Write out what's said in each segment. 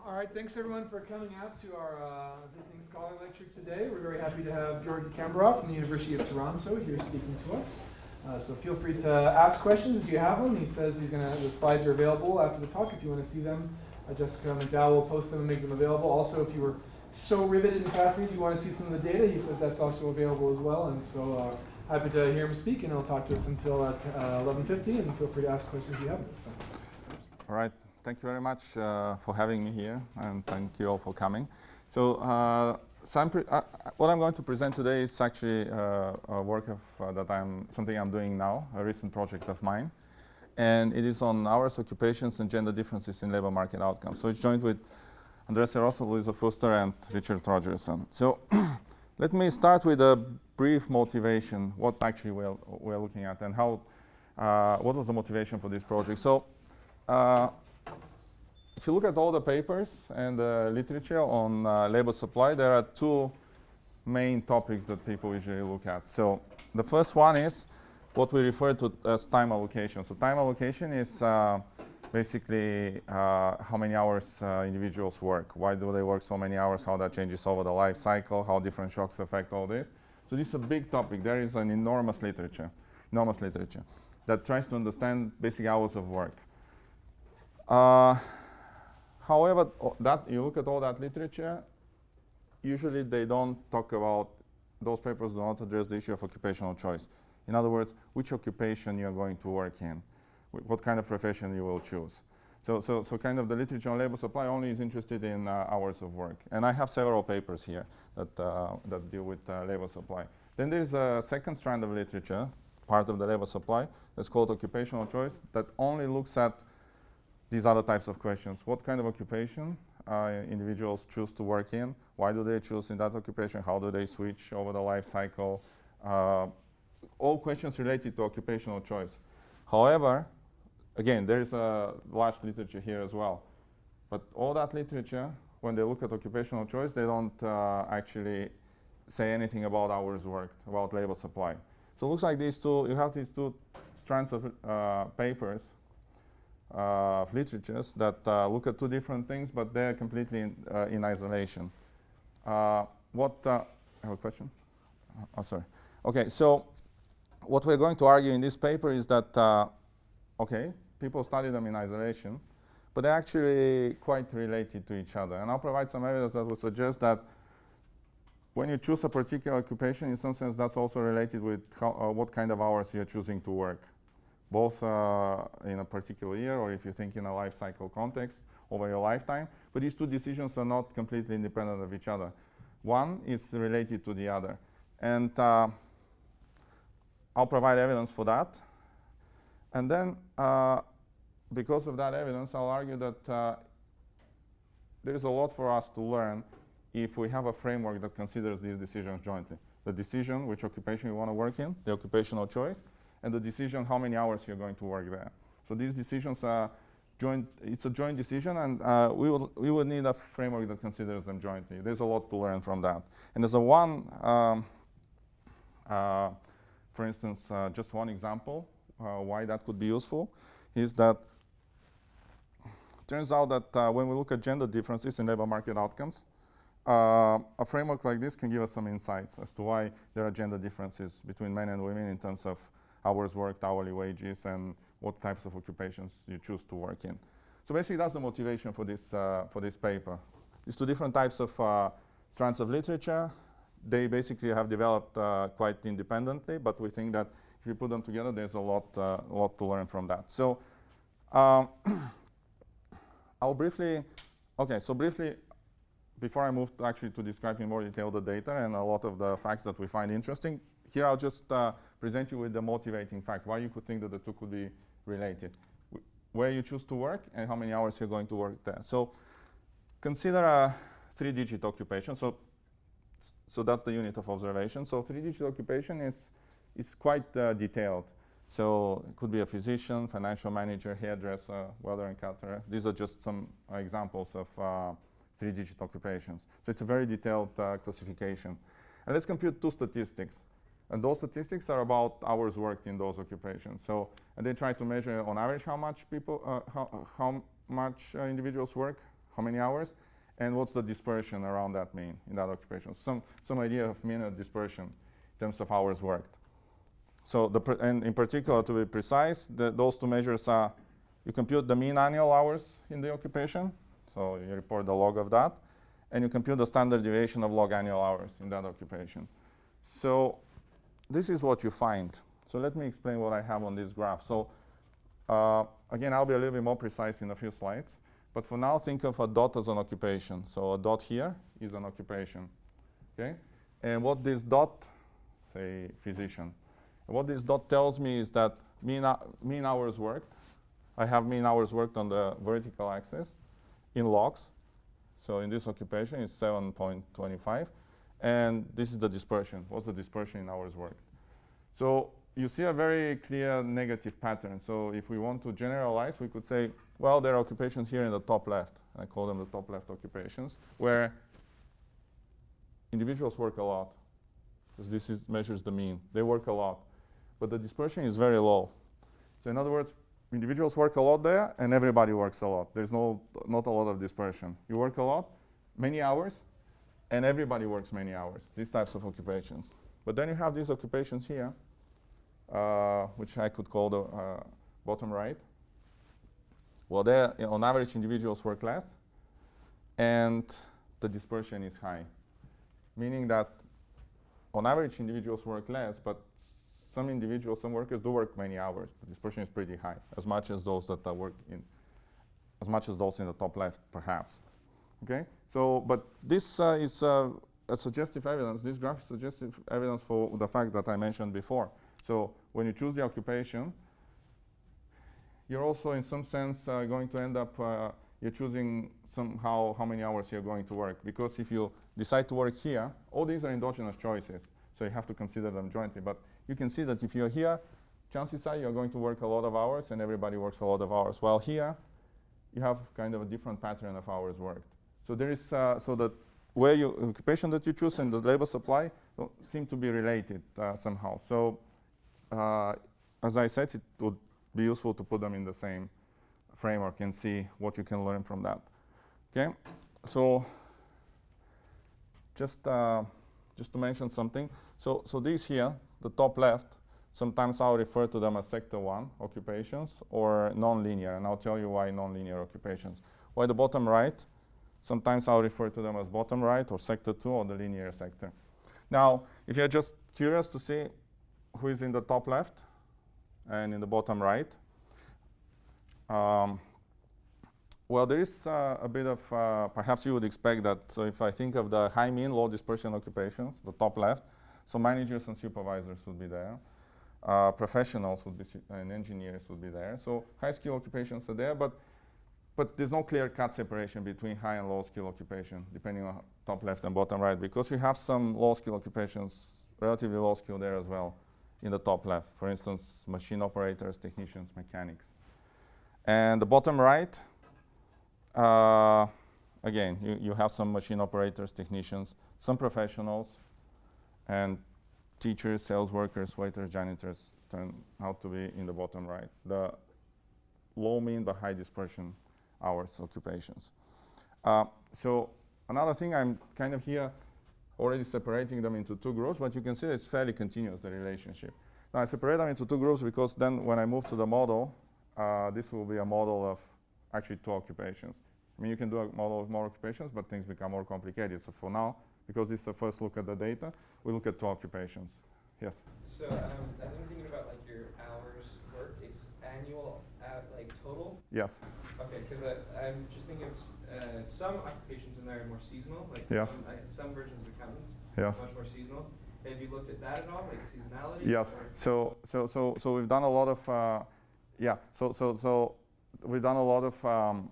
All right, thanks everyone for coming out to our visiting scholar lecture today. We're very happy to have Gueorgui Kambourov from the University of Toronto here speaking to us. So feel free to ask questions if you have them. He says the slides are available after the talk if you want to see them. Jessica McDowell will post them and make them available. Also, if you were so riveted and fascinated you want to see some of the data, he says that's also available as well. And so happy to hear him speak, and he'll talk to us until at 11:50, and feel free to ask questions you have. So. All right. Thank you very much for having me here, and thank you all for coming. So, what I'm going to present today is actually a work of something I'm doing now, a recent project of mine, and it is on hours, occupations, and gender differences in labor market outcomes. So it's joined with Andres Rosso, Louisa Fuster, and Richard Rogerson. So let me start with a brief motivation, what actually we're looking at, and how what was the motivation for this project. So. If you look at all the papers and the literature on labor supply, there are two main topics that people usually look at. So the first one is what we refer to as time allocation. So time allocation is basically how many hours individuals work. Why do they work so many hours? How that changes over the life cycle? How different shocks affect all this? So this is a big topic. There is an enormous literature that tries to understand basic hours of work. However, you look at all that literature, usually they don't talk about, those papers do not address the issue of occupational choice. In other words, which occupation you're going to work in, what kind of profession you will choose. So kind of the literature on labor supply only is interested in hours of work. And I have several papers here that deal with labor supply. Then there's a second strand of literature, part of the labor supply, that's called occupational choice, that only looks at these other types of questions. What kind of occupation individuals choose to work in? Why do they choose in that occupation? How do they switch over the life cycle? All questions related to occupational choice. However, again, there is a large literature here as well. But all that literature, when they look at occupational choice, they don't actually say anything about hours worked, about labor supply. So it looks like you have these two strands of papers, literatures that look at two different things, but they're completely in isolation. I have a question? Oh, sorry. Okay, so what we're going to argue in this paper is that, okay, people study them in isolation, but they're actually quite related to each other. And I'll provide some evidence that will suggest that when you choose a particular occupation, in some sense, that's also related with what kind of hours you're choosing to work, both in a particular year, or if you think in a life cycle context over your lifetime. But these two decisions are not completely independent of each other. One is related to the other. And I'll provide evidence for that. And then, because of that evidence, I'll argue that there's a lot for us to learn if we have a framework that considers these decisions jointly. The decision, which occupation you want to work in, the occupational choice, and the decision how many hours you're going to work there. So these decisions are joint. It's a joint decision, and we will need a framework that considers them jointly. There's a lot to learn from that. And there's for instance, just one example why that could be useful is that turns out that when we look at gender differences in labor market outcomes, a framework like this can give us some insights as to why there are gender differences between men and women in terms of hours worked, hourly wages, and what types of occupations you choose to work in. So basically, that's the motivation for this paper. These two different types of strands of literature, they basically have developed quite independently, but we think that if you put them together, there's a lot to learn from that. So I'll briefly, before I move to describe in more detail the data and a lot of the facts that we find interesting, here I'll just present you with the motivating fact, why you could think that the two could be related. Where you choose to work and how many hours you're going to work there. So consider a 3-digit occupation. So that's the unit of observation. So 3-digit occupation is quite detailed. So it could be a physician, financial manager, hairdresser, welder and cutter. These are just some examples of 3-digit occupations. So it's a very detailed classification. And let's compute two statistics. And those statistics are about hours worked in those occupations. So, and they try to measure on average how much individuals work, how many hours, and what's the dispersion around that mean in that occupation. Some idea of mean and dispersion in terms of hours worked. So and in particular, to be precise, those two measures are, you compute the mean annual hours in the occupation, so you report the log of that, and you compute the standard deviation of log annual hours in that occupation. So this is what you find. So let me explain what I have on this graph. So again, I'll be a little bit more precise in a few slides, but for now, think of a dot as an occupation. So a dot here is an occupation, okay? And what this dot, say physician, what this dot tells me is that mean hours worked. I have mean hours worked on the vertical axis in logs. So in this occupation, it's 7.25. And this is the dispersion. What's the dispersion in hours worked? So you see a very clear negative pattern. So if we want to generalize, we could say, well, there are occupations here in the top left. I call them the top left occupations, where individuals work a lot, because this measures the mean. They work a lot. But the dispersion is very low. So in other words, individuals work a lot there, and everybody works a lot. There's not a lot of dispersion. You work a lot, many hours, and everybody works many hours, these types of occupations. But then you have these occupations here, which I could call the bottom right. Well, there, on average, individuals work less, and the dispersion is high, meaning that on average, individuals work less, but some workers do work many hours. The dispersion is pretty high, as much as those that work in, as much as those in the top left, perhaps. Okay. So, but this is a suggestive evidence. This graph is suggestive evidence for the fact that I mentioned before. So, when you choose the occupation, you're also, in some sense, going to end up. You're choosing somehow how many hours you're going to work, because if you decide to work here, all these are endogenous choices. So you have to consider them jointly. But you can see that if you're here, chances are you're going to work a lot of hours, and everybody works a lot of hours. While here, you have kind of a different pattern of hours worked. So there is so that where you occupation that you choose and the labor supply seem to be related somehow. So as I said, it would be useful to put them in the same framework and see what you can learn from that. Okay, so just to mention something. So these here, the top left, sometimes I'll refer to them as sector 1 occupations or non-linear, and I'll tell you why non-linear occupations. Why the bottom right, sometimes I'll refer to them as bottom right or sector 2 or the linear sector. Now, if you're just curious to see who is in the top left and in the bottom right, well, there is a bit of, perhaps you would expect that, so if I think of the high mean, low dispersion occupations, the top left, so managers and supervisors would be there. Professionals would be, and engineers would be there. So high skill occupations are there, but there's no clear cut separation between high and low skill occupation, depending on top left and bottom right, because we have some low skill occupations, relatively low skill there as well in the top left. For instance, machine operators, technicians, mechanics. And the bottom right, again, you have some machine operators, technicians, some professionals, and teachers, sales workers, waiters, janitors turn out to be in the bottom right. The low mean but high dispersion hours occupations. So another thing, I'm kind of here already separating them into two groups, but you can see it's fairly continuous, the relationship. Now I separate them into two groups because then when I move to the model, this will be a model of actually two occupations. I mean, you can do a model of more occupations, but things become more complicated. So for now, because this is the first look at the data, we look at two occupations. Yes? So as I'm thinking about like your hours worked, it's annual, like total? Yes. Okay, because I'm just thinking of some occupations in there are more seasonal, like yes. some versions of accountants yes. are much more seasonal. Have you looked at that at all, like seasonality? Yes. So we've done a lot of So we've done a lot of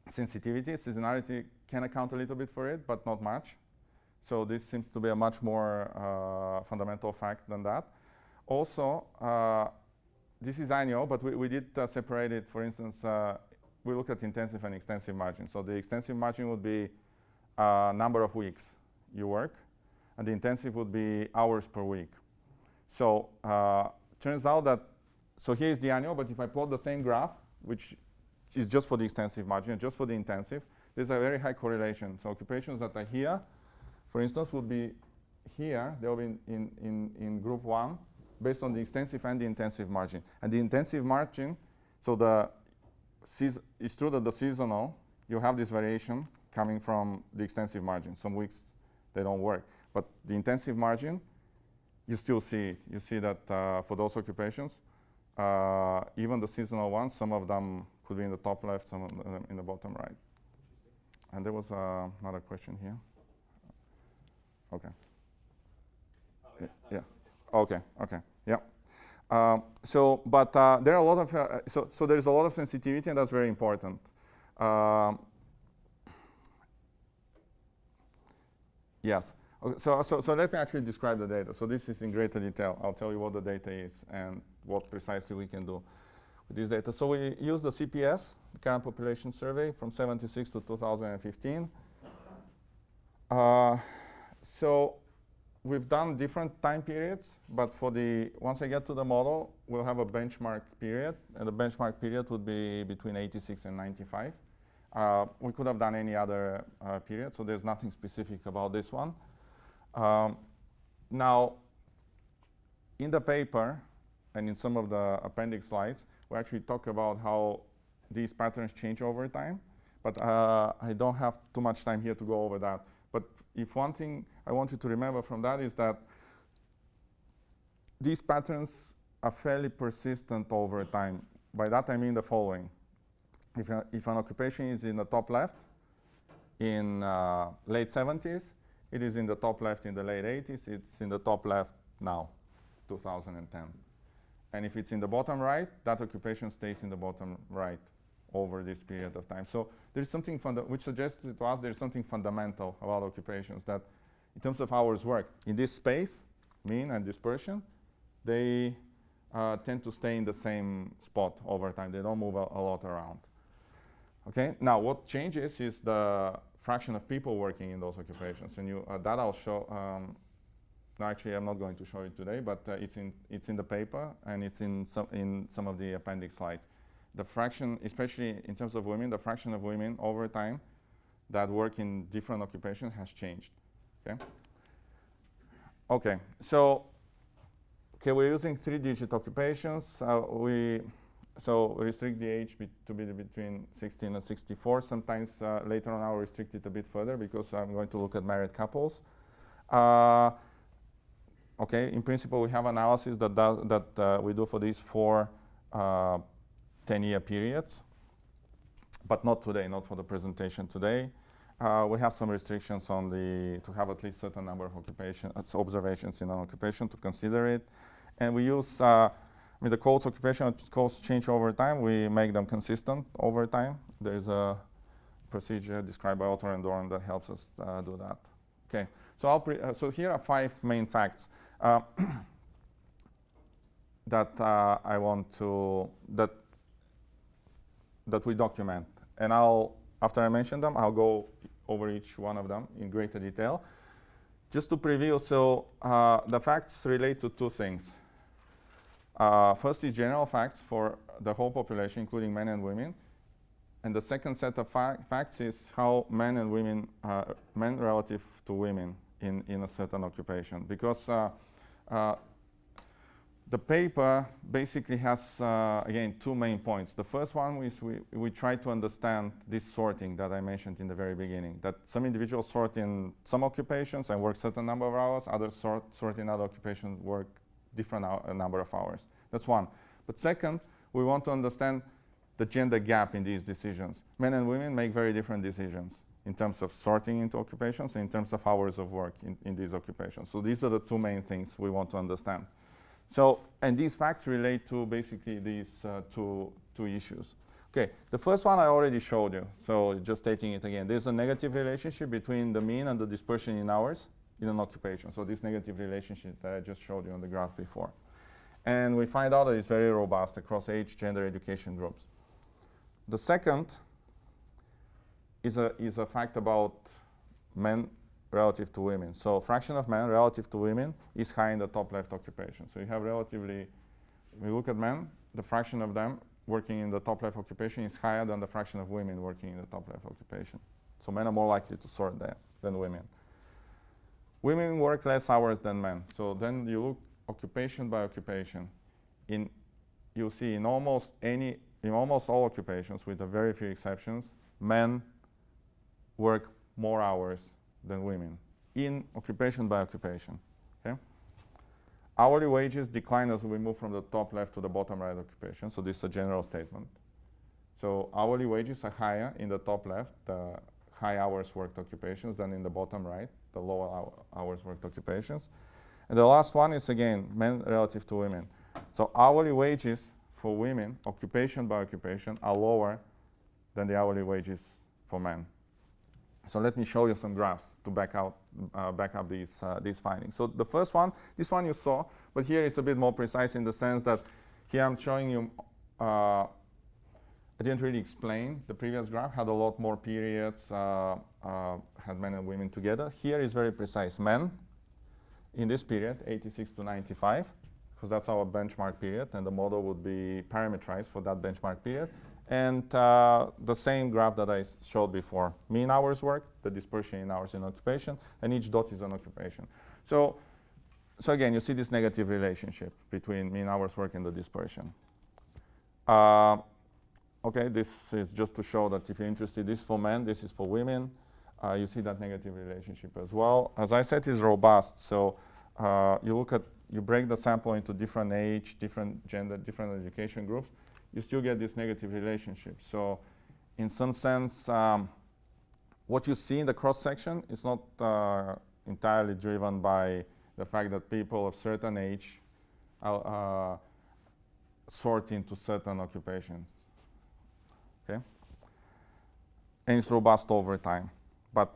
sensitivity. Seasonality can account a little bit for it, but not much. So this seems to be a much more fundamental fact than that. Also, this is annual, but we did separate it. For instance, we look at intensive and extensive margin. So the extensive margin would be number of weeks you work, and the intensive would be hours per week. So turns out that, so here is the annual, but if I plot the same graph, which is just for the extensive margin, just for the intensive. There's a very high correlation. So occupations that are here, for instance, would be here. They'll be in group 1 based on the extensive and the intensive margin. And the intensive margin, so it's true that the seasonal, you have this variation coming from the extensive margin. Some weeks they don't work. But the intensive margin, you still see it. You see that for those occupations, even the seasonal ones, some of them could be in the top left, some of them in the bottom right. And there was another question here. Okay. Oh, Yeah. Okay. Yeah. But there are a lot of so there is a lot of sensitivity, and that's very important. Yes. Okay, so let me actually describe the data. So this is in greater detail. I'll tell you what the data is and what precisely we can do with this data. So we use the CPS, the current population survey, from 76 to 2015. So we've done different time periods, but once I get to the model, we'll have a benchmark period, and the benchmark period would be between 86 and 95. We could have done any other period, so there's nothing specific about this one. Now, in the paper and in some of the appendix slides, we actually talk about how these patterns change over time, but I don't have too much time here to go over that. But if one thing I want you to remember from that is that these patterns are fairly persistent over time. By that I mean the following. If an occupation is in the top left in late 70s, it is in the top left in the late 80s, it's in the top left now, 2010. And if it's in the bottom right, that occupation stays in the bottom right over this period of time. So there's something which suggests to us there's something fundamental about occupations, that in terms of hours worked, in this space, mean and dispersion, they tend to stay in the same spot over time. They don't move a lot around. Okay, now what changes is the fraction of people working in those occupations, and that I'll show. No, actually, I'm not going to show it today, but it's in the paper and it's in some of the appendix slides. The fraction, especially in terms of women, the fraction of women over time that work in different occupations has changed. Okay. Okay. So, we're using 3-digit occupations. We restrict the age to be between 16 and 64. Sometimes later on I'll restrict it a bit further because I'm going to look at married couples. Okay, in principle we have analysis that we do for these 4 10-year periods, but not today, not for the presentation today. We have some restrictions on to have at least certain number of observations in an occupation to consider it. And we use the codes occupational codes change over time. We make them consistent over time. There's a procedure described by Otto and Dorn that helps us do that. Okay, so here are 5 main facts that I want to that we document. And after I mention them, I'll go over each one of them in greater detail. Just to preview, so the facts relate to 2 things. First is general facts for the whole population, including men and women. And the second set of facts is how men and women, men relative to women in a certain occupation. Because the paper basically has, again, 2 main points. The first one is we try to understand this sorting that I mentioned in the very beginning, that some individuals sort in some occupations and work certain number of hours, others sort in other occupations, work different number of hours. That's one. But second, we want to understand the gender gap in these decisions. Men and women make very different decisions in terms of sorting into occupations and in terms of hours of work in these occupations. So these are the 2 main things we want to understand. So, and these facts relate to basically these two issues. Okay, the first one I already showed you, so just stating it again. There's a negative relationship between the mean and the dispersion in hours in an occupation. So this negative relationship that I just showed you on the graph before. And we find out that it's very robust across age, gender, education groups. The second is a fact about men relative to women. So fraction of men relative to women is high in the top left occupation. So you have relatively, when we look at men, the fraction of them working in the top left occupation is higher than the fraction of women working in the top left occupation. So men are more likely to sort there than women. Women work less hours than men. So then you look occupation by occupation. You'll see in almost all occupations, with a very few exceptions, men work more hours than women in occupation by occupation. Okay? Hourly wages decline as we move from the top left to the bottom right occupation. So this is a general statement. So hourly wages are higher in the top left, the high hours worked occupations, than in the bottom right, the lower hours worked occupations. And the last one is, again, men relative to women. So hourly wages for women, occupation by occupation, are lower than the hourly wages for men. So let me show you some graphs to back up these findings. So the first one, this one you saw, but here it's a bit more precise in the sense that here I'm showing you, I didn't really explain the previous graph, had a lot more periods, had men and women together. Here is very precise. Men in this period, 86 to 95, because that's our benchmark period, and the model would be parameterized for that benchmark period. And the same graph that I showed before. Mean hours worked, the dispersion in hours in occupation, and each dot is an occupation. So again, you see this negative relationship between mean hours worked and the dispersion. Okay, this is just to show that if you're interested, this is for men, this is for women. You see that negative relationship as well. As I said, it's robust. So you break the sample into different age, different gender, different education groups. You still get this negative relationship. So in some sense, what you see in the cross-section is not entirely driven by the fact that people of certain age sort into certain occupations. Okay? And it's robust over time. But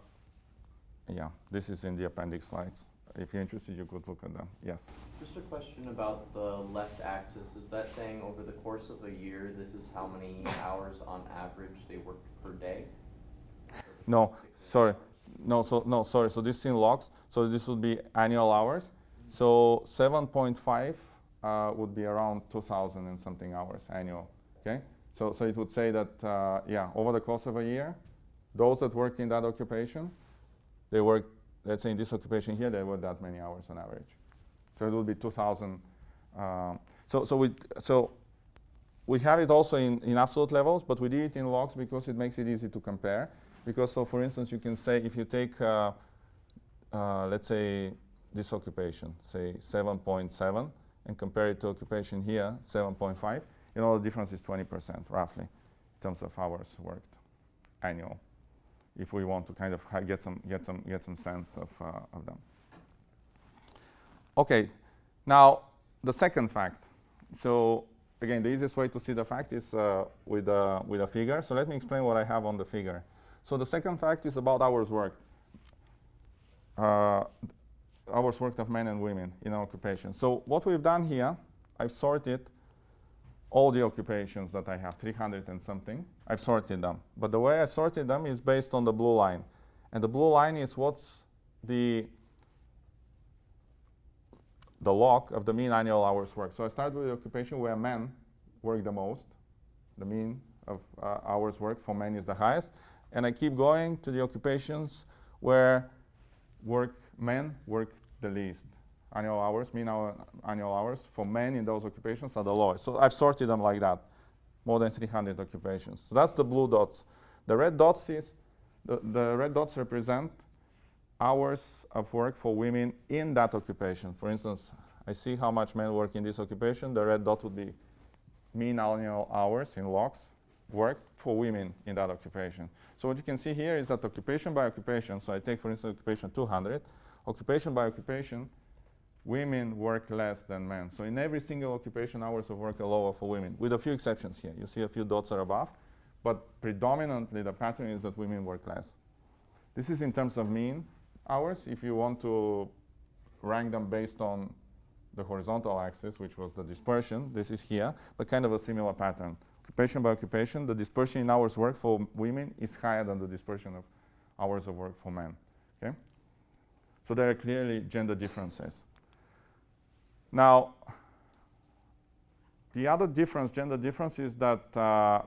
yeah, this is in the appendix slides. If you're interested, you could look at them. Yes? Just a question about the left axis. Is that saying over the course of a year, this is how many hours on average they work per day? No, sorry. Sorry. So this is in logs. So this would be annual hours. So 7.5 would be around 2,000 and something hours annual. Okay? So it would say that, yeah, over the course of a year, those that worked in that occupation, they worked, let's say in this occupation here, they work that many hours on average. So it would be 2,000. So we have it also in absolute levels, but we did it in logs because it makes it easy to compare. Because, so for instance, you can say if you take, let's say, this occupation, say 7.7, and compare it to occupation here, 7.5, you know, the difference is 20% roughly in terms of hours worked annual, if we want to kind of get some sense of them. Okay, now the second fact. So again, the easiest way to see the fact is with a figure. So let me explain what I have on the figure. So the second fact is about hours worked. Hours worked of men and women in an occupation. So what we've done here, I've sorted all the occupations that I have, 300 and something. I've sorted them. But the way I sorted them is based on the blue line. And the blue line is what's the log of the mean annual hours worked. So I start with the occupation where men work the most. The mean of hours worked for men is the highest. And I keep going to the occupations where men work the least. Annual hours, mean annual hours for men in those occupations are the lowest. So I've sorted them like that, more than 300 occupations. So that's the blue dots. The red dots the red dots represent hours of work for women in that occupation. For instance, I see how much men work in this occupation. The red dot would be mean annual hours in logs worked for women in that occupation. So what you can see here is that occupation by occupation, so I take for instance occupation 200, occupation by occupation, women work less than men. So in every single occupation, hours of work are lower for women, with a few exceptions here. You see a few dots are above, but predominantly the pattern is that women work less. This is in terms of mean hours. If you want to rank them based on the horizontal axis, which was the dispersion, this is here, but kind of a similar pattern. Occupation by occupation, the dispersion in hours work for women is higher than the dispersion of hours of work for men. Okay? So there are clearly gender differences. Now, The other difference, gender difference, is that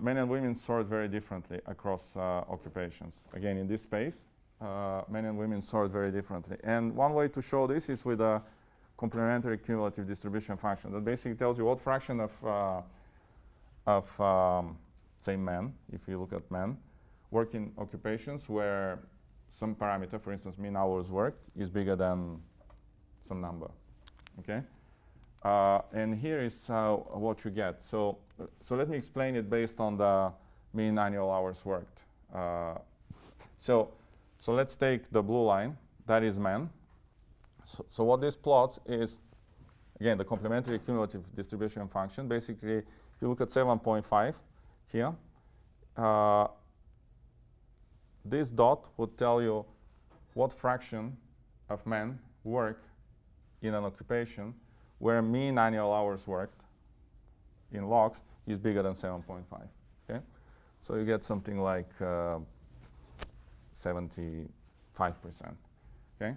men and women sort very differently across occupations. Again, in this space, men and women sort very differently. And one way to show this is with a complementary cumulative distribution function that basically tells you what fraction of say men, if you look at men, work in occupations where some parameter, for instance, mean hours worked, is bigger than some number. Okay? And here is what you get. So let me explain it based on the mean annual hours worked. So let's take the blue line, that is men. So what this plots is, again, the complementary cumulative distribution function. Basically, if you look at 7.5 here, this dot would tell you what fraction of men work in an occupation where mean annual hours worked in logs is bigger than 7.5. Okay? So you get something like 75%. Okay?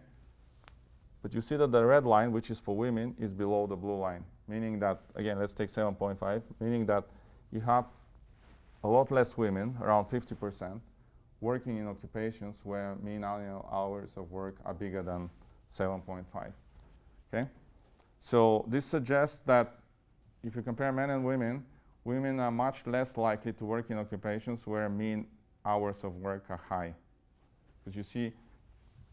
But you see that the red line, which is for women, is below the blue line, meaning that, again, let's take 7.5, meaning that you have a lot less women, around 50%, working in occupations where mean annual hours of work are bigger than 7.5. Okay? So this suggests that if you compare men and women, women are much less likely to work in occupations where mean hours of work are high. Because you see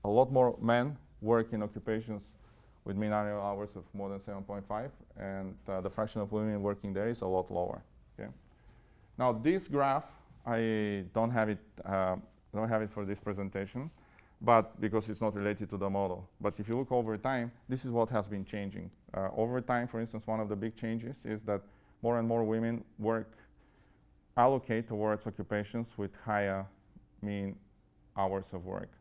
a lot more men work in occupations with mean annual hours of more than 7.5, and the fraction of women working there is a lot lower. Okay? Now this graph, I don't have it for this presentation, but because it's not related to the model. But if you look over time, this is what has been changing. Over time, for instance, one of the big changes is that more and more women allocate towards occupations with higher mean hours of work.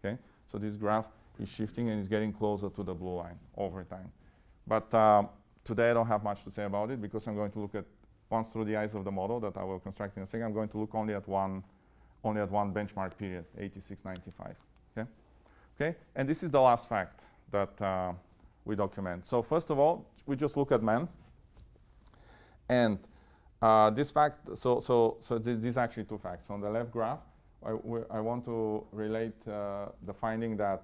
Okay? So this graph is shifting and is getting closer to the blue line over time. But today I don't have much to say about it because I'm going to look at once through the eyes of the model that I will construct in a second. I'm going to look only at one benchmark period, 86-95. Okay? Okay? And this is the last fact that we document. So first of all, we just look at men. And this fact, these are actually two facts. On the left graph, I want to relate the finding that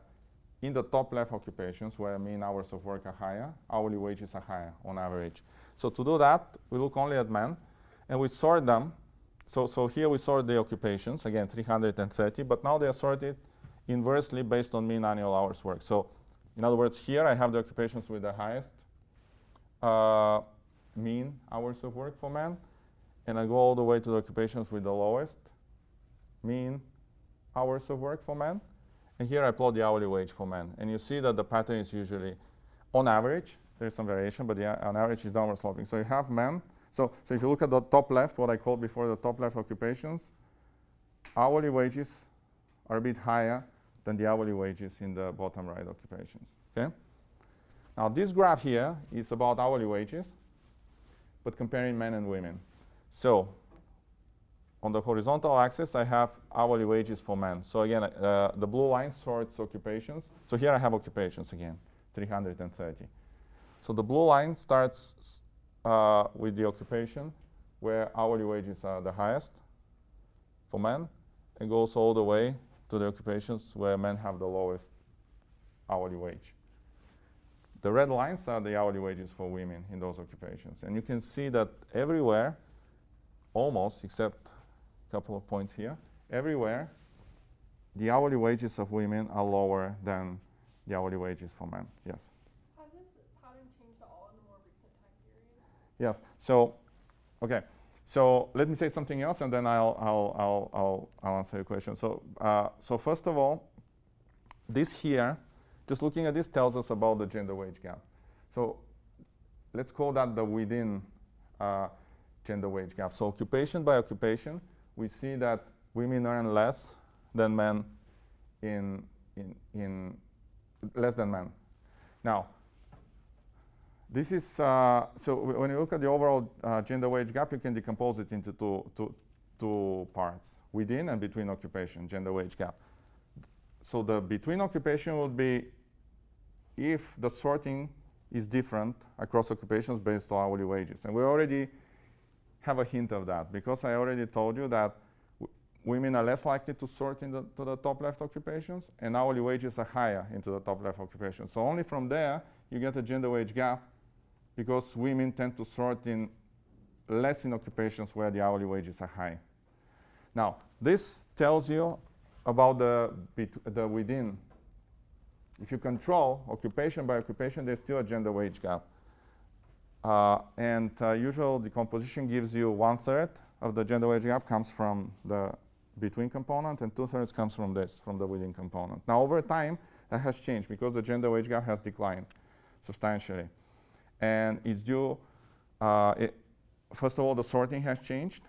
in the top left occupations where mean hours of work are higher, hourly wages are higher on average. So to do that, we look only at men and we sort them. So here we sort the occupations, again 330, but now they are sorted inversely based on mean annual hours work. So in other words, here I have the occupations with the highest mean hours of work for men, and I go all the way to the occupations with the lowest mean hours of work for men. And here I plot the hourly wage for men. And you see that the pattern is usually, on average, there's some variation, but on average is downward sloping. So you have men. So if you look at the top left, what I called before the top left occupations, hourly wages are a bit higher than the hourly wages in the bottom right occupations. Okay? Now this graph here is about hourly wages, but comparing men and women. So on the horizontal axis, I have hourly wages for men. So again, the blue line sorts occupations. So here I have occupations again, 330. So the blue line starts with the occupation where hourly wages are the highest for men and goes all the way to the occupations where men have the lowest hourly wage. The red lines are the hourly wages for women in those occupations. And you can see that everywhere, almost, except a couple of points here, everywhere, the hourly wages of women are lower than the hourly wages for men. Yes? Has this pattern changed at all in the more recent time periods? Yes. So, okay. So let me say something else, and then I'll answer your question. So, so first of all, this here, just looking at this tells us about the gender wage gap. So let's call that the within gender wage gap. So occupation by occupation, we see that women earn less than men less than men. Now, this is, so when you look at the overall gender wage gap, you can decompose it into two parts, within and between occupation, gender wage gap. So the between occupation would be if the sorting is different across occupations based on hourly wages. And we already have a hint of that, because I already told you that women are less likely to sort to the top left occupations, and hourly wages are higher into the top left occupations. So only from there you get a gender wage gap, because women tend to sort in less in occupations where the hourly wages are high. Now, this tells you about the within. If you control occupation by occupation, there's still a gender wage gap. Usual decomposition gives you 1/3 of the gender wage gap comes from the between component, and 2/3 comes from this, from the within component. Now, over time, that has changed because the gender wage gap has declined substantially. And it's due, first of all, the sorting has changed.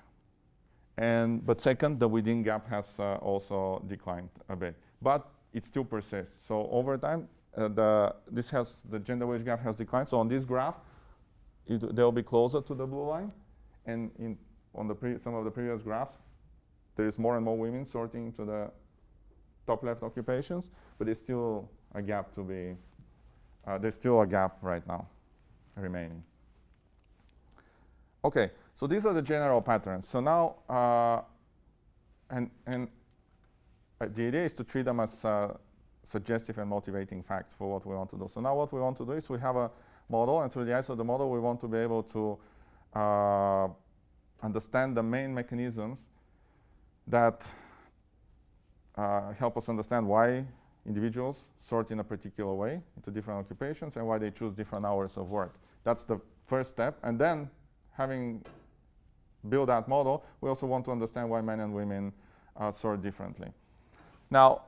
But second, the within gap has also declined a bit. But it still persists. So over time, the gender wage gap has declined. So on this graph, they'll be closer to the blue line. And on some of the previous graphs, there is more and more women sorting to the top left occupations, but there's still a gap there's still a gap right now remaining. Okay, so these are the general patterns. So now, the idea is to treat them as suggestive and motivating facts for what we want to do. So now what we want to do is we have a model, and through the eyes of the model, we want to be able to understand the main mechanisms that help us understand why individuals sort in a particular way into different occupations and why they choose different hours of work. That's the first step. And then, having built that model, we also want to understand why men and women sort differently. Now,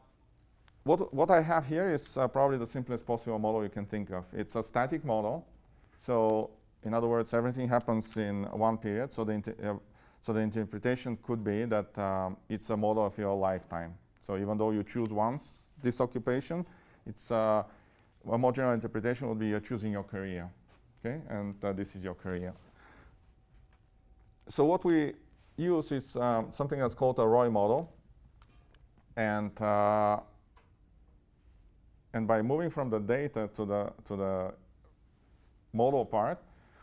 what I have here is probably the simplest possible model you can think of. It's a static model. So, in other words, everything happens in one period. So the interpretation could be that it's a model of your lifetime. So even though you choose once this occupation, it's a more general interpretation would be you're choosing your career, okay? And this is your career. So what we use is something that's called a Roy model, and by moving from the data to the model part,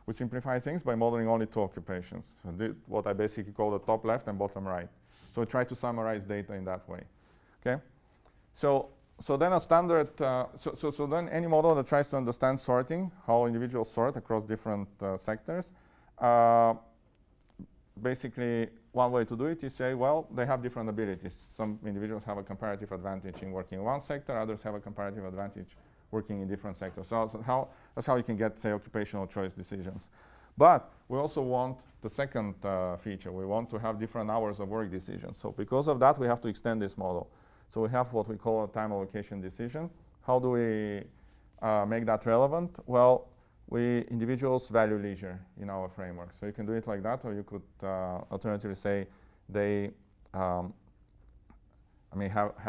we simplify things by modeling only two occupations. So what I basically call the top left and bottom right. So we try to summarize data in that way. Okay. So then a standard. So then any model that tries to understand sorting, how individuals sort across different sectors. Basically, one way to do it is say, well, they have different abilities. Some individuals have a comparative advantage in working in one sector. Others have a comparative advantage working in different sectors. So that's how you can get, say, occupational choice decisions. But we also want the second feature. We want to have different hours of work decisions. So because of that, we have to extend this model. So we have what we call a time allocation decision. How do we make that relevant? Well, individuals value leisure in our framework. So you can do it like that, or you could alternatively say they have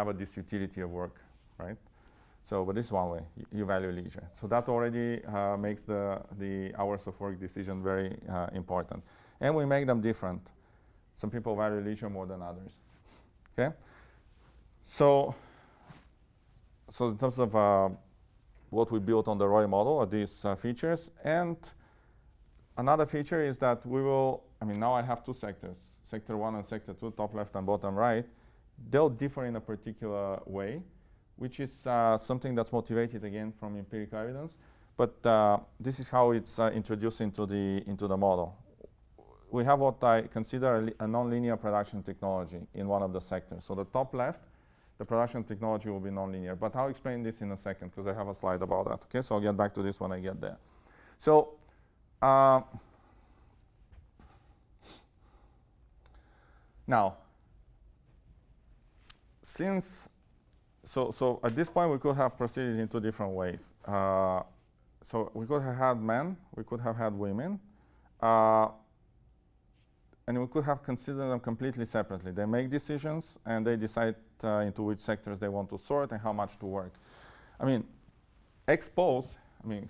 a disutility of work, right? So, but this is one way, you value leisure. So that already makes the hours of work decision very important. And we make them different. Some people value leisure more than others, okay? So in terms of what we built on the Roy model are these features. And another feature is that we will, now I have two sectors, sector 1 and sector 2, top left and bottom right. They'll differ in a particular way, which is something that's motivated again from empirical evidence. But this is how it's introduced into the model. We have what I consider a nonlinear production technology in one of the sectors. So the top left, the production technology will be nonlinear. But I'll explain this in a second because I have a slide about that. Okay, so I'll get back to this when I get there. So now, so at this point we could have proceeded in two different ways. So we could have had men, we could have had women, and we could have considered them completely separately. They make decisions and they decide into which sectors they want to sort and how much to work. Ex post,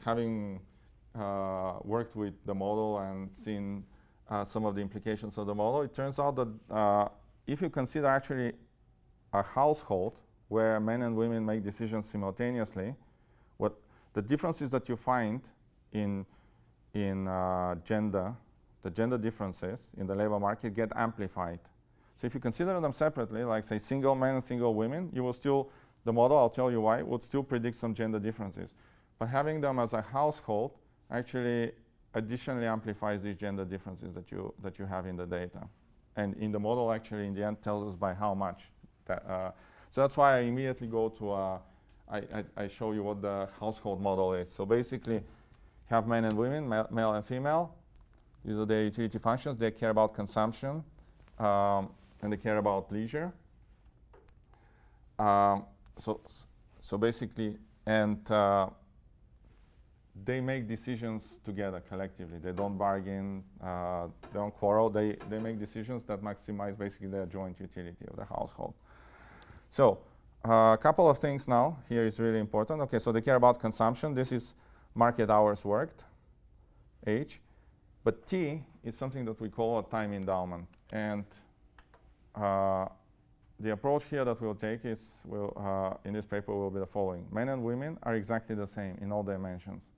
having worked with the model and seen some of the implications of the model, it turns out that if you consider actually a household where men and women make decisions simultaneously, what the differences that you find in gender, the gender differences in the labor market get amplified. So if you consider them separately, like say single men and single women, you will still, the model, I'll tell you why, would still predict some gender differences. But having them as a household actually additionally amplifies these gender differences that you have in the data. And in the model actually in the end tells us by how much. So that's why I immediately go to, I show you what the household model is. So basically have men and women, male and female. These are their utility functions. They care about consumption and they care about leisure. So basically, and they make decisions together collectively. They don't bargain, they don't quarrel. They make decisions that maximize basically their joint utility of the household. So a couple of things now here is really important. Okay, so they care about consumption. This is market hours worked, H. But T is something that we call a time endowment. And the approach here that we'll take is, in this paper, will be the following. Men and women are exactly the same in all dimensions,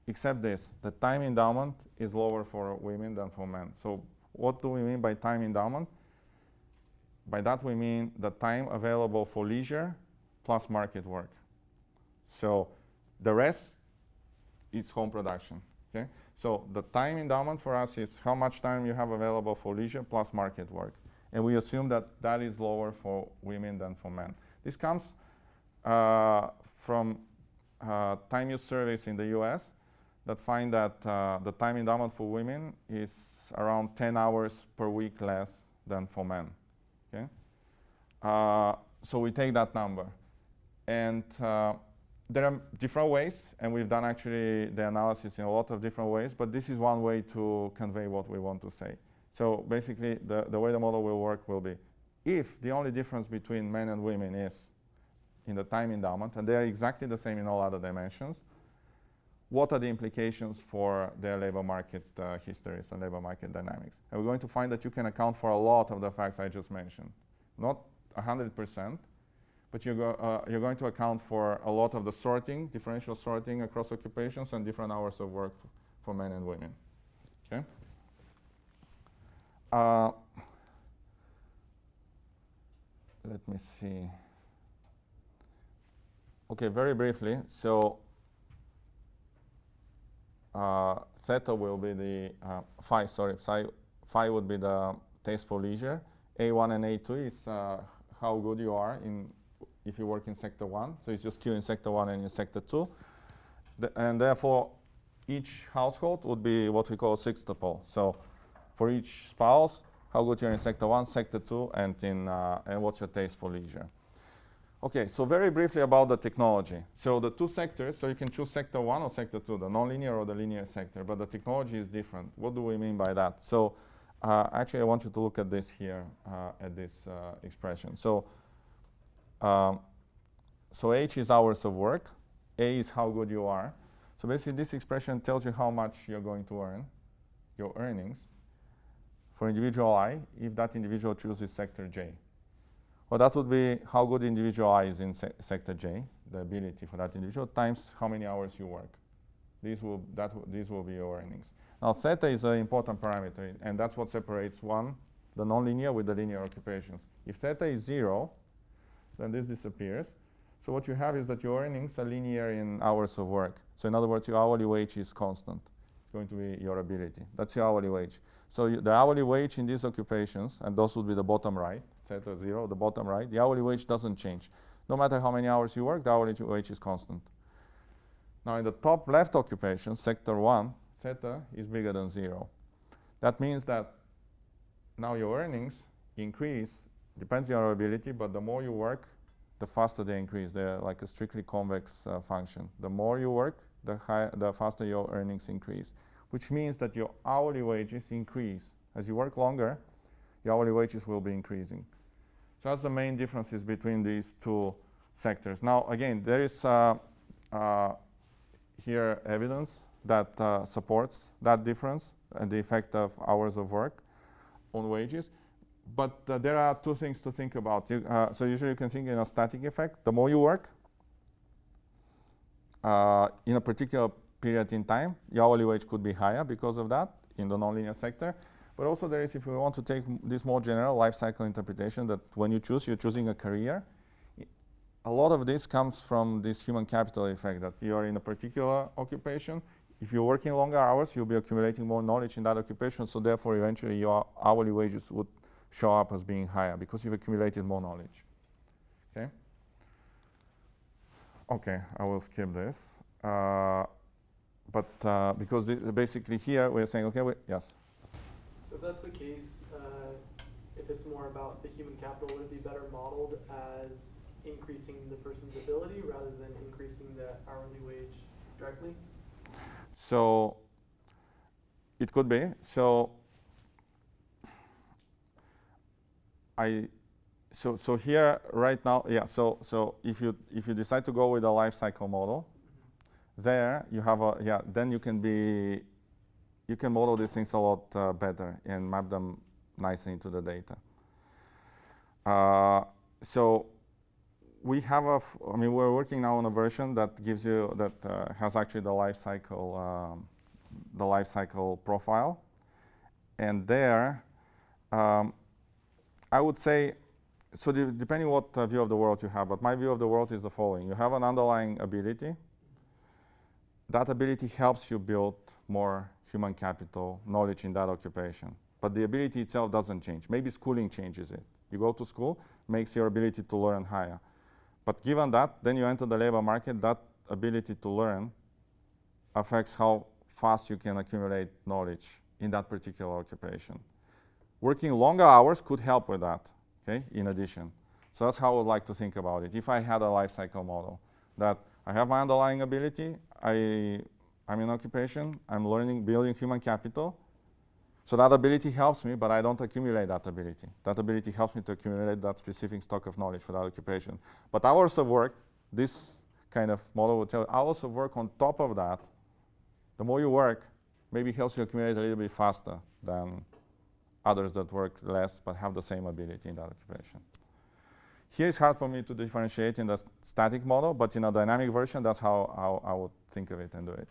except this. The time endowment is lower for women than for men. So what do we mean by time endowment? By that we mean the time available for leisure plus market work. So the rest is home production. Okay? So the time endowment for us is how much time you have available for leisure plus market work. And we assume that that is lower for women than for men. This comes from time use surveys in the US that find that the time endowment for women is around 10 hours per week less than for men. Okay? So we take that number. And there are different ways, and we've done actually the analysis in a lot of different ways, but this is one way to convey what we want to say. So basically, the way the model will work will be, if the only difference between men and women is in the time endowment, and they are exactly the same in all other dimensions, what are the implications for their labor market histories and labor market dynamics? And we're going to find that you can account for a lot of the facts I just mentioned. Not 100%, but you're going to account for a lot of the sorting, differential sorting across occupations and different hours of work for men and women. Okay? Let me see. Okay, very briefly. So theta will be the phi would be the taste for leisure. A1 and A2 is how good you are if you work in sector 1. So it's just Q in sector 1 and in sector 2. And therefore, each household would be what we call sextuple. So for each spouse, how good you're in sector 1, sector 2, and what's your taste for leisure. Okay, so very briefly about the technology. So the two sectors, so you can choose sector 1 or sector 2, the nonlinear or the linear sector, but the technology is different. What do we mean by that? So actually, I want you to look at this here, at this expression. So H is hours of work, A is how good you are. So basically, this expression tells you how much you're going to earn, your earnings, for individual I, if that individual chooses sector J. Well, that would be how good individual I is in sector J, the ability for that individual, times how many hours you work. These will be your earnings. Now, theta is an important parameter, and that's what separates the nonlinear with the linear occupations. If theta is 0, then this disappears. So what you have is that your earnings are linear in hours of work. So in other words, your hourly wage is constant. It's going to be your ability. That's your hourly wage. So the hourly wage in these occupations, and those would be the bottom right, theta 0, the bottom right, the hourly wage doesn't change. No matter how many hours you work, the hourly wage is constant. Now in the top left occupation, sector 1, theta is bigger than 0. That means that now your earnings increase, depends on your ability, but the more you work, the faster they increase. They're like a strictly convex function. The more you work, the faster your earnings increase, which means that your hourly wages increase. As you work longer, your hourly wages will be increasing. So that's the main differences between these two sectors. Now, again, there is here evidence that supports that difference and the effect of hours of work on wages. But there are two things to think about. So usually you can think in a static effect. The more you work in a particular period in time, your hourly wage could be higher because of that in the nonlinear sector. But also there is, if we want to take this more general life cycle interpretation, that when you choose, you're choosing a career. A lot of this comes from this human capital effect, that you are in a particular occupation. If you're working longer hours, you'll be accumulating more knowledge in that occupation, so therefore eventually your hourly wages would show up as being higher because you've accumulated more knowledge. Okay? Okay, I will skip this. Because basically here we're saying, okay, yes? So if that's the case, if it's more about the human capital, would it be better modeled as increasing the person's ability rather than increasing the hourly wage directly? So it could be. So here right now, yeah. So if you decide to go with a life cycle model, there you have then you can model these things a lot better and map them nicely into the data. So we have we're working now on a version that gives you has actually the life cycle profile, and there I would say, so depending what view of the world you have, but my view of the world is the following: you have an underlying ability. That ability helps you build more human capital knowledge in that occupation, but the ability itself doesn't change. Maybe schooling changes it. You go to school, makes your ability to learn higher. But given that, then you enter the labor market, that ability to learn affects how fast you can accumulate knowledge in that particular occupation. Working longer hours could help with that, okay, in addition. So that's how I would like to think about it. If I had a life cycle model, that I have my underlying ability, I'm in occupation, I'm learning, building human capital. So that ability helps me, but I don't accumulate that ability. That ability helps me to accumulate that specific stock of knowledge for that occupation. But hours of work, this kind of model will tell you, hours of work on top of that, the more you work, maybe helps you accumulate a little bit faster than others that work less but have the same ability in that occupation. Here it's hard for me to differentiate in the static model, but in a dynamic version, that's how I would think of it and do it.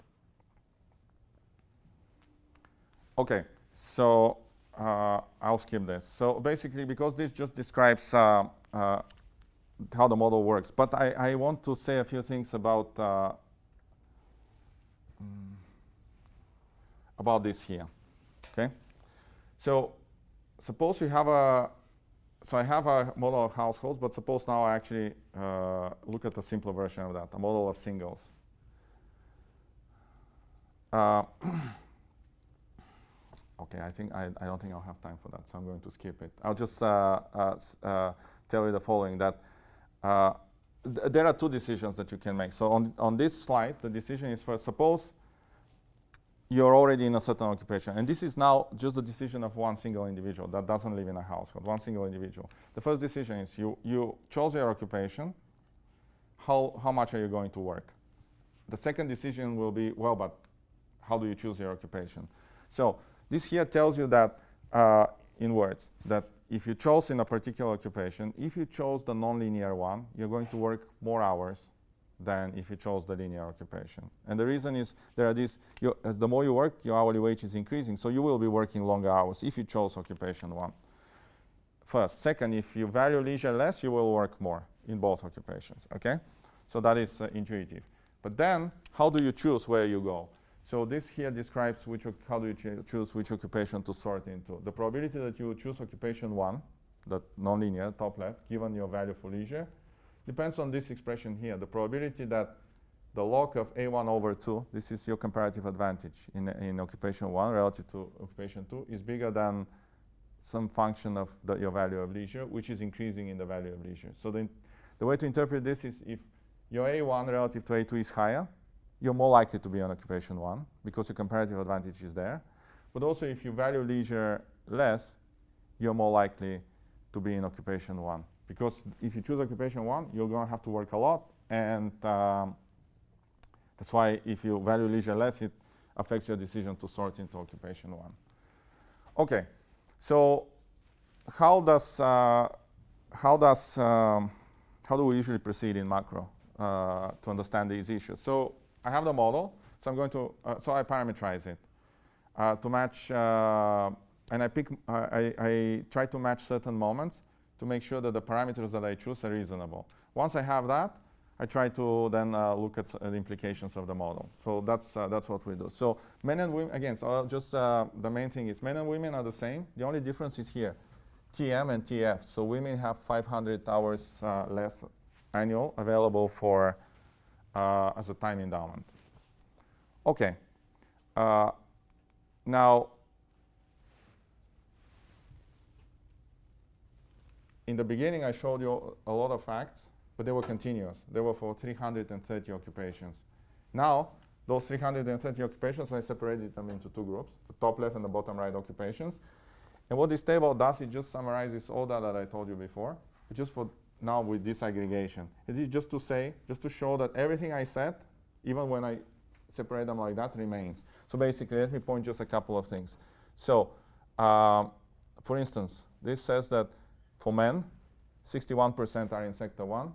Okay. So I'll skip this. So basically, because this just describes how the model works, but I want to say a few things about this here. Okay. So suppose you have I have a model of households, but suppose now I actually look at a simpler version of that, a model of singles. Okay, I don't think I'll have time for that, so I'm going to skip it. I'll just tell you the following, that there are two decisions that you can make. So on this slide, the decision is first, suppose you're already in a certain occupation, and this is now just the decision of one single individual that doesn't live in a household, one single individual. The first decision is you chose your occupation, how much are you going to work? The second decision will be, well, but how do you choose your occupation? So this here tells you that, in words, that if you chose in a particular occupation, if you chose the nonlinear one, you're going to work more hours than if you chose the linear occupation. And the reason is there are these, as the more you work, your hourly wage is increasing, so you will be working longer hours if you chose occupation one. First. Second, if you value leisure less, you will work more in both occupations, okay? So that is intuitive. But then, how do you choose where you go? So this here describes how do you choose which occupation to sort into. The probability that you choose occupation one, that nonlinear, top left, given your value for leisure, depends on this expression here. The probability that the log of A1 over 2, this is your comparative advantage in occupation one relative to occupation two, is bigger than some function of your value of leisure, which is increasing in the value of leisure. So the way to interpret this is if your A1 relative to A2 is higher, you're more likely to be on occupation one because your comparative advantage is there. But also if you value leisure less, you're more likely to be in occupation one. Because if you choose occupation one, you're going to have to work a lot. And that's why if you value leisure less, it affects your decision to sort into occupation one. Okay, so how do we usually proceed in macro to understand these issues? So I have the model. So I'm going to, so I parameterize it to match, and I try to match certain moments to make sure that the parameters that I choose are reasonable. Once I have that, I try to then look at the implications of the model. So that's what we do. So men and women, again, so just the main thing is men and women are the same. The only difference is here, TM and TF. So women have 500 hours less annual available for as a time endowment. Okay. Now, in the beginning, I showed you a lot of facts, but they were continuous. They were for 330 occupations. Now, those 330 occupations, I separated them into two groups, the top left and the bottom right occupations. And what this table does, it just summarizes all that I told you before, just for now with disaggregation. It is just to say, just to show that everything I said, even when I separate them like that, remains. So basically, let me point just a couple of things. So, for instance, this says that for men, 61% are in sector 1,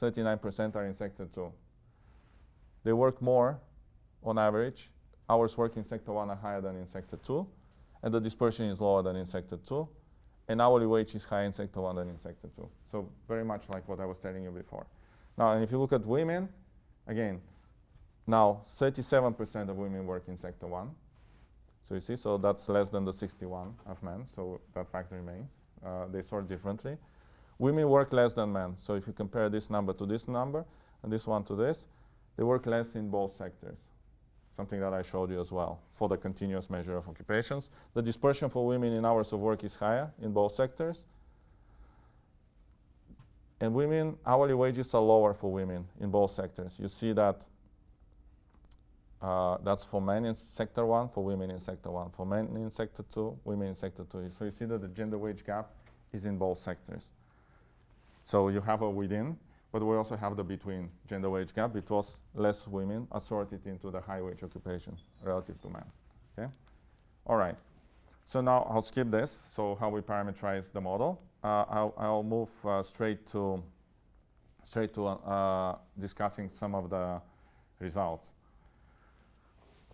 39% are in sector 2. They work more on average. Hours worked in sector 1 are higher than in sector 2, and the dispersion is lower than in sector 2, and hourly wage is higher in sector 1 than in sector 2. So very much like what I was telling you before. Now, and if you look at women, again, now 37% of women work in sector 1. So you see, so that's less than the 61 of men, so that fact remains. They sort differently. Women work less than men. So if you compare this number to this number and this one to this, they work less in both sectors. Something that I showed you as well for the continuous measure of occupations. The dispersion for women in hours of work is higher in both sectors. And women, hourly wages are lower for women in both sectors. You see that that's for men in sector 1, for women in sector 1. For men in sector 2, women in sector 2. So you see that the gender wage gap is in both sectors. So you have a within, but we also have the between gender wage gap because less women are sorted into the high wage occupation relative to men. Okay? All right. So now I'll skip this. So how we parameterize the model. I'll move straight to discussing some of the results.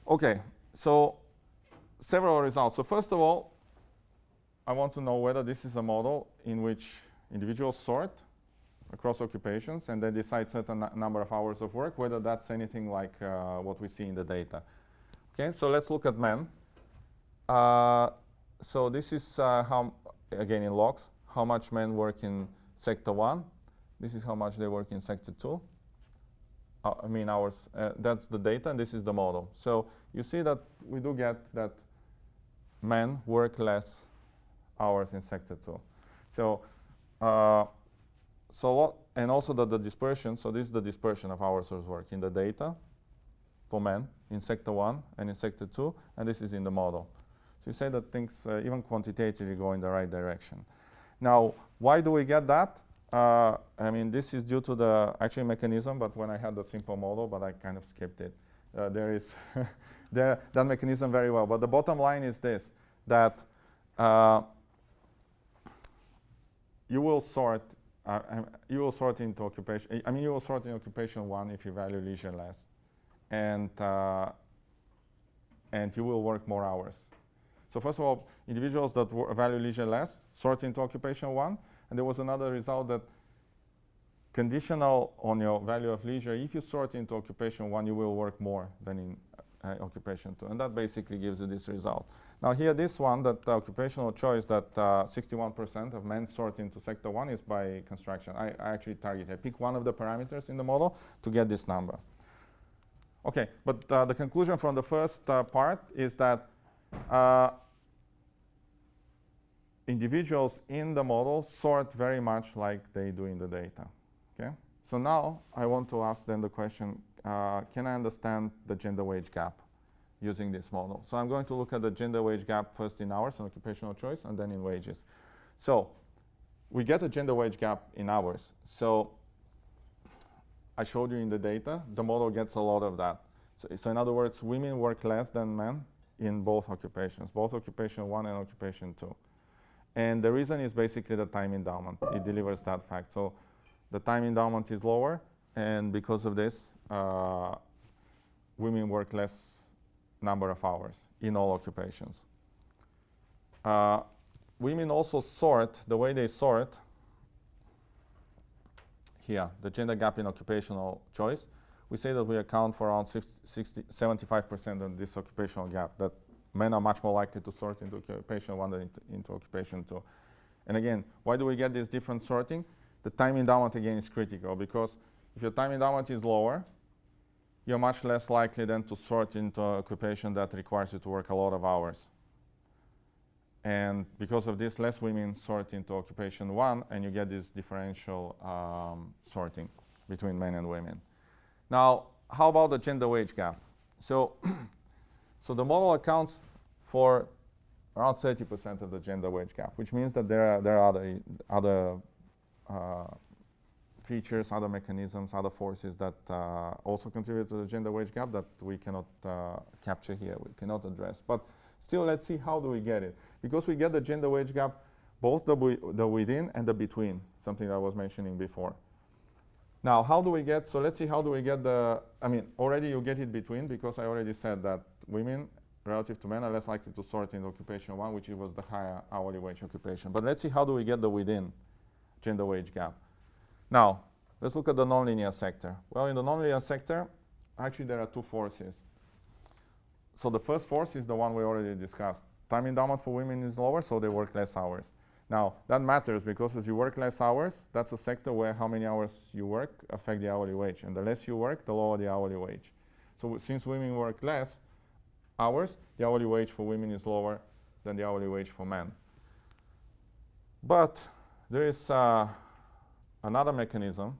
Okay, so several results. So first of all, I want to know whether this is a model in which individuals sort across occupations and then decide certain number of hours of work, whether that's anything like what we see in the data. Okay, so let's look at men. So this is how, again in logs, how much men work in sector 1. This is how much they work in sector 2. I mean hours, that's the data and this is the model. So you see that we do get that men work less hours in sector 2. So, and also that the dispersion, so this is the dispersion of hours of work in the data for men in sector 1 and in sector 2, and this is in the model. So you say that things, even quantitatively, go in the right direction. Now, why do we get that? I mean, this is due to the actual mechanism, but when I had the simple model, but I kind of skipped it. There is that mechanism very well. But the bottom line is this, that you will sort into occupation. I mean, you will sort in occupation 1 if you value leisure less, and you will work more hours. So first of all, individuals that value leisure less sort into occupation 1. And there was another result that conditional on your value of leisure, if you sort into occupation 1, you will work more than in occupation 2. And that basically gives you this result. Now here, this one, that occupational choice, that 61% of men sort into sector 1 is by construction. I actually I pick one of the parameters in the model to get this number. Okay, but the conclusion from the first part is that individuals in the model sort very much like they do in the data. Okay? So now I want to ask then the question, can I understand the gender wage gap using this model? So I'm going to look at the gender wage gap first in hours and occupational choice and then in wages. So we get a gender wage gap in hours. So I showed you in the data, the model gets a lot of that. So in other words, women work less than men in both occupations, both occupation 1 and occupation 2. And the reason is basically the time endowment. It delivers that fact. So the time endowment is lower, and because of this, women work less number of hours in all occupations. Women also sort, the way they sort, here, the gender gap in occupational choice, we say that we account for around 75% of this occupational gap, that men are much more likely to sort into occupation 1 than into occupation 2. And again, why do we get this different sorting? The time endowment again is critical, because if your time endowment is lower, you're much less likely then to sort into an occupation that requires you to work a lot of hours. And because of this, less women sort into occupation 1, and you get this differential sorting between men and women. Now, how about the gender wage gap? So, so the model accounts for around 30% of the gender wage gap, which means that there are other features, other mechanisms, other forces that also contribute to the gender wage gap that we cannot capture here, we cannot address. But still, let's see how do we get it. Because we get the gender wage gap, both the within and the between, something that I was mentioning before. Now, how do we get, so let's see how do we get the, I mean, already you get it between, because I already said that women relative to men are less likely to sort in occupation 1, which was the higher hourly wage occupation. But let's see how do we get the within gender wage gap. Now, let's look at the nonlinear sector. Well, in the nonlinear sector, actually there are two forces. So the first force is the one we already discussed. Time endowment for women is lower, so they work less hours. Now, that matters because as you work less hours, that's a sector where how many hours you work affect the hourly wage. And the less you work, the lower the hourly wage. So since women work less hours, the hourly wage for women is lower than the hourly wage for men. But there is another mechanism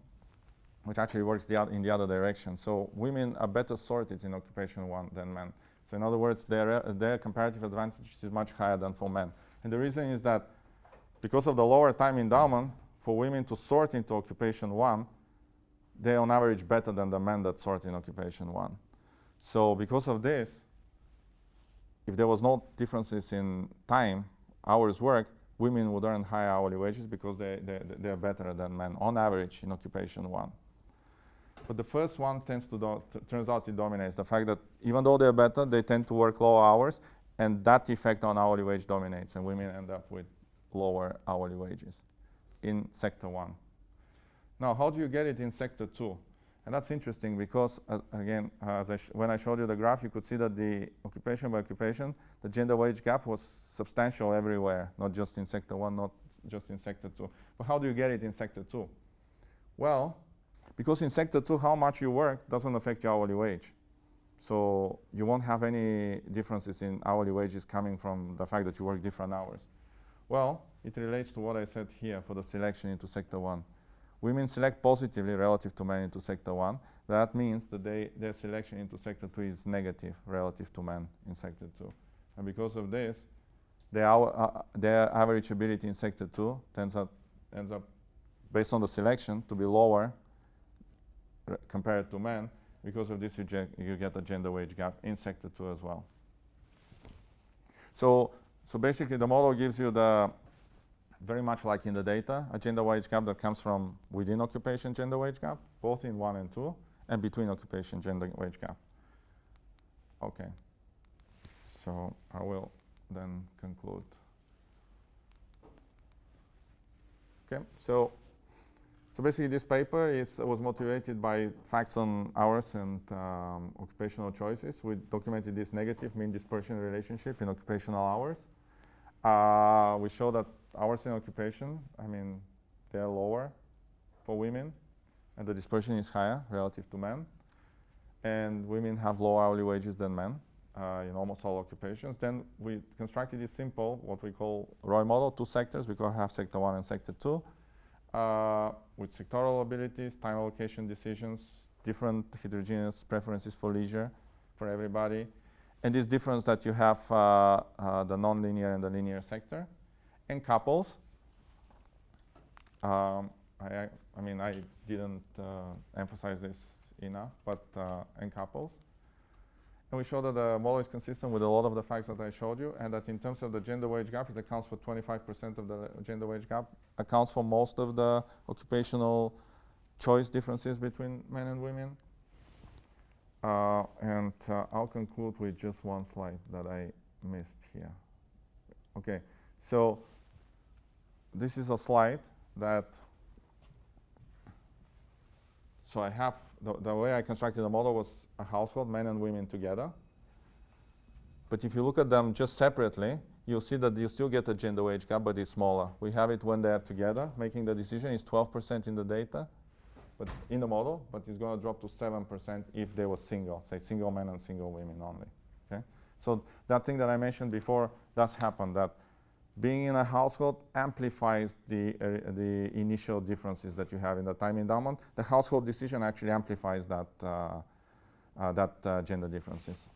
which actually works in the other direction. So women are better sorted in occupation 1 than men. So in other words, their comparative advantage is much higher than for men. And the reason is that because of the lower time endowment, for women to sort into occupation 1, they're on average better than the men that sort in occupation 1. So because of this, if there was no differences in time, hours worked, women would earn higher hourly wages because they're better than men on average in occupation 1. But the first one turns out it dominates. The fact that even though they're better, they tend to work lower hours, and that effect on hourly wage dominates, and women end up with lower hourly wages in sector 1. Now, how do you get it in sector 2? And that's interesting because, again, when I showed you the graph, you could see that the occupation by occupation, the gender wage gap was substantial everywhere, not just in sector 1, not just in sector 2. But how do you get it in sector 2? Well, because in sector 2, how much you work doesn't affect your hourly wage. So you won't have any differences in hourly wages coming from the fact that you work different hours. Well, it relates to what I said here for the selection into sector 1. Women select positively relative to men into sector 1. That means that their selection into sector 2 is negative relative to men in sector 2. And because of this, their average ability in sector 2 ends up, based on the selection, to be lower compared to men. Because of this, you get a gender wage gap in sector 2 as well. So basically, the model gives you very much like in the data, a gender wage gap that comes from within occupation gender wage gap, both in 1 and 2, and between occupation gender wage gap. Okay, so I will then conclude. Okay, so basically this paper was motivated by facts on hours and occupational choices. We documented this negative mean dispersion relationship in occupational hours. We show that hours in occupation, they're lower for women, and the dispersion is higher relative to men. And women have lower hourly wages than men in almost all occupations. Then we constructed this simple, what we call ROI model, 2 sectors. We have sector 1 and sector 2, with sectoral abilities, time allocation decisions, different heterogeneous preferences for leisure for everybody. And this difference that you have the nonlinear and the linear sector. And couples. I didn't emphasize this enough, but and couples. And we show that the model is consistent with a lot of the facts that I showed you, and that in terms of the gender wage gap, it accounts for 25% of the gender wage gap, accounts for most of the occupational choice differences between men and women. And I'll conclude with just one slide that I missed here. Okay, so this is a slide that, so I have, the way I constructed the model was a household, men and women together. But if you look at them just separately, you'll see that you still get a gender wage gap, but it's smaller. We have it when they're together, making the decision. It's 12% in the data, but in the model, but it's going to drop to 7% if they were single, say single men and single women only. Okay, so that thing that I mentioned before does happen. That being in a household amplifies the initial differences that you have in the time endowment. The household decision actually amplifies that gender differences.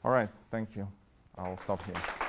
All right, thank you. I'll stop here.